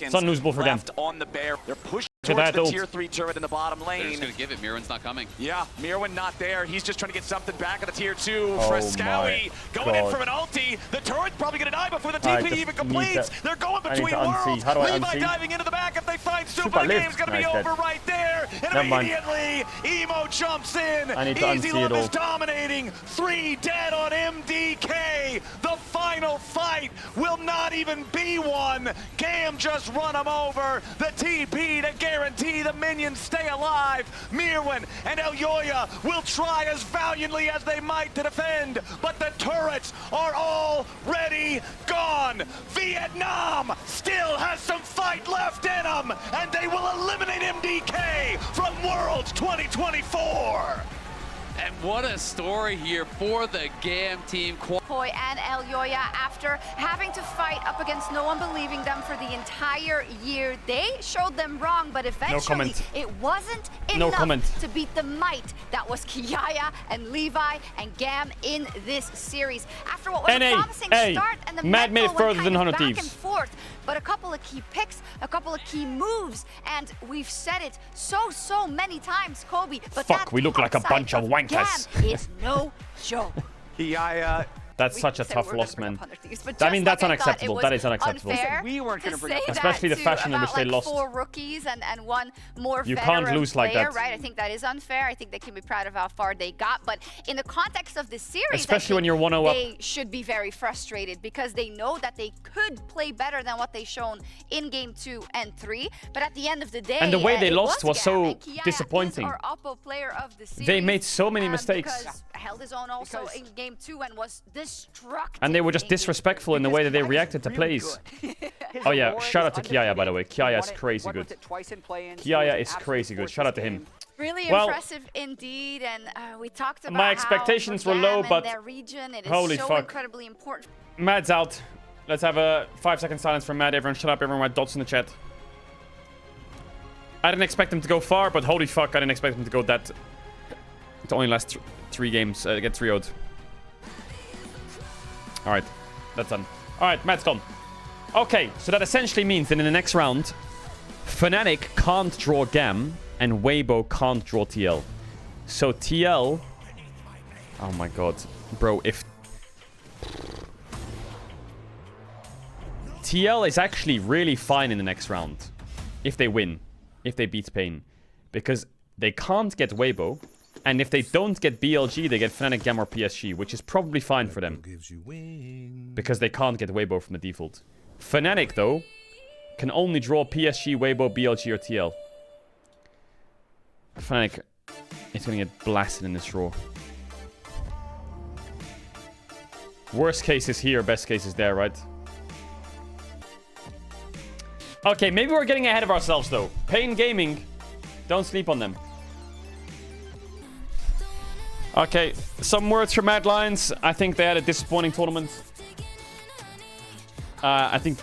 It's unlosable for them. On the bear. They're pushing towards the tier 3 turret in the bottom lane. They're just going to give it. Mirwan's not coming. Yeah, Mirwan not there. He's just trying to get something back at the tier 2. Oh Frescowy going in from an ulti. The turret's probably going to die before the TP even completes. They're going between worlds. Levi diving into the back. If they find Super, the game's going to be over right there. And immediately, Emo jumps in. Easy Love is dominating. 3 dead on MDK. The final fight will not even be one. Gam just run him over. The TP to guarantee the minions stay alive. Mirwan and Elyoya will try as valiantly as they might to defend, but the turrets are already gone. Vietnam still has some fight left in them, and they will eliminate MDK from Worlds 2024. And what a story here for the GAM team. Koi and Elyoya, after having to fight up against no one believing them for the entire year, they showed them wrong, but eventually it wasn't enough to beat the might that was Kiaya and Levi and GAM in this series. After what was a promising start, and the Mad made it further than 100 back Thieves. and forth, but a couple of key picks, a couple of key moves, and we've said it so many times, Kobe. But fuck, we look like a bunch of wankers. GAM is no joke. That's such a tough loss, man. I mean, that's unacceptable. That is unacceptable. We weren't going to bring especially the fashion in which they lost. 4 rookies and one more you can't lose like that, right? I think that is unfair. I think they can be proud of how far they got, but in the context of the series, especially when you're 1-0 up, they should be very frustrated because they know that they could play better than what they've shown in game 2 and 3. But at the end of the day, and the way they lost was so disappointing. They made so many mistakes. Held his own also in game 2 and was destructive. And they were just disrespectful in the way that they reacted to plays. Oh yeah, shout out to Kiaya, by the way. Kiaya is crazy good. Kiaya is crazy good. Shout out to him. Really impressive indeed, and we talked about my expectations were low, but their region, it is holy so fuck. incredibly important. Mad's out. Let's have a 5-second silence for Mad. Everyone shut up. Everyone write dots in the chat. I didn't expect him to go far, but holy fuck, I didn't expect him to go that... It only lasts 3 games. Get 3-0'd. Alright, that's done. Alright, Matt's done. Okay, so that essentially means that in the next round, Fnatic can't draw GAM and Weibo can't draw TL. So TL... Oh my god. Bro, if... TL is actually really fine in the next round. If they win. If they beat Pain. Because they can't get Weibo. And if they don't get BLG, they get Fnatic, GAM, or PSG, which is probably fine for them. Because they can't get Weibo from the default. Fnatic, though, can only draw PSG, Weibo, BLG, or TL. Fnatic is going to get blasted in this draw. Worst case is here, best case is there, right? Okay, maybe we're getting ahead of ourselves, though. Pain Gaming, don't sleep on them. Okay, some words from Mad Lions. I think they had a disappointing tournament. I mean,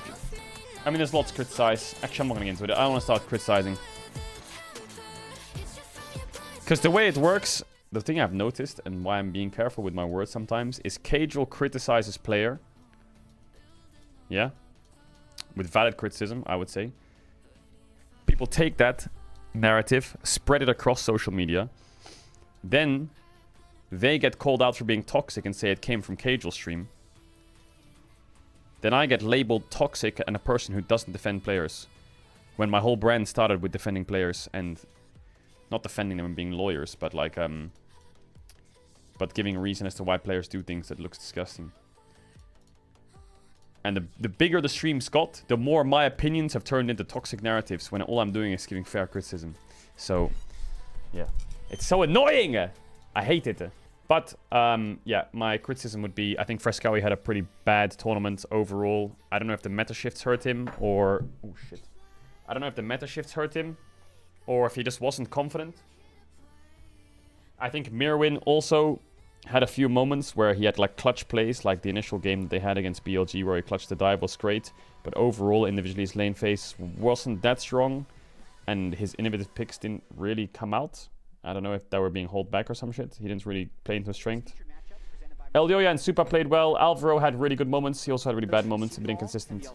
there's lots to criticize. Actually, I'm not going to get into it. I don't want to start criticizing. Because the way it works, the thing I've noticed, and why I'm being careful with my words sometimes, is Caedrel criticizes player. Yeah? With valid criticism, I would say. People take that narrative, spread it across social media. Then... they get called out for being toxic and say it came from Caedrel's stream. Then I get labeled toxic and a person who doesn't defend players. When my whole brand started with defending players and... not defending them and being lawyers, but like... but giving a reason as to why players do things that looks disgusting. And the bigger the streams got, the more my opinions have turned into toxic narratives when all I'm doing is giving fair criticism. So, yeah. It's so annoying! I hate it. But, yeah, my criticism would be, I think Frescowy had a pretty bad tournament overall. I don't know if the meta shifts hurt him, or... oh, shit. I don't know if the meta shifts hurt him, or if he just wasn't confident. I think Mirwan also had a few moments where he had, like, clutch plays, like the initial game that they had against BLG, where he clutched the dive was great. But overall, individually, his lane phase wasn't that strong, and his innovative picks didn't really come out. I don't know if they were being held back or some shit. He didn't really play into his strength. Elyoya and Supa played well. Alvaro had really good moments. He also had really bad moments, a bit inconsistent.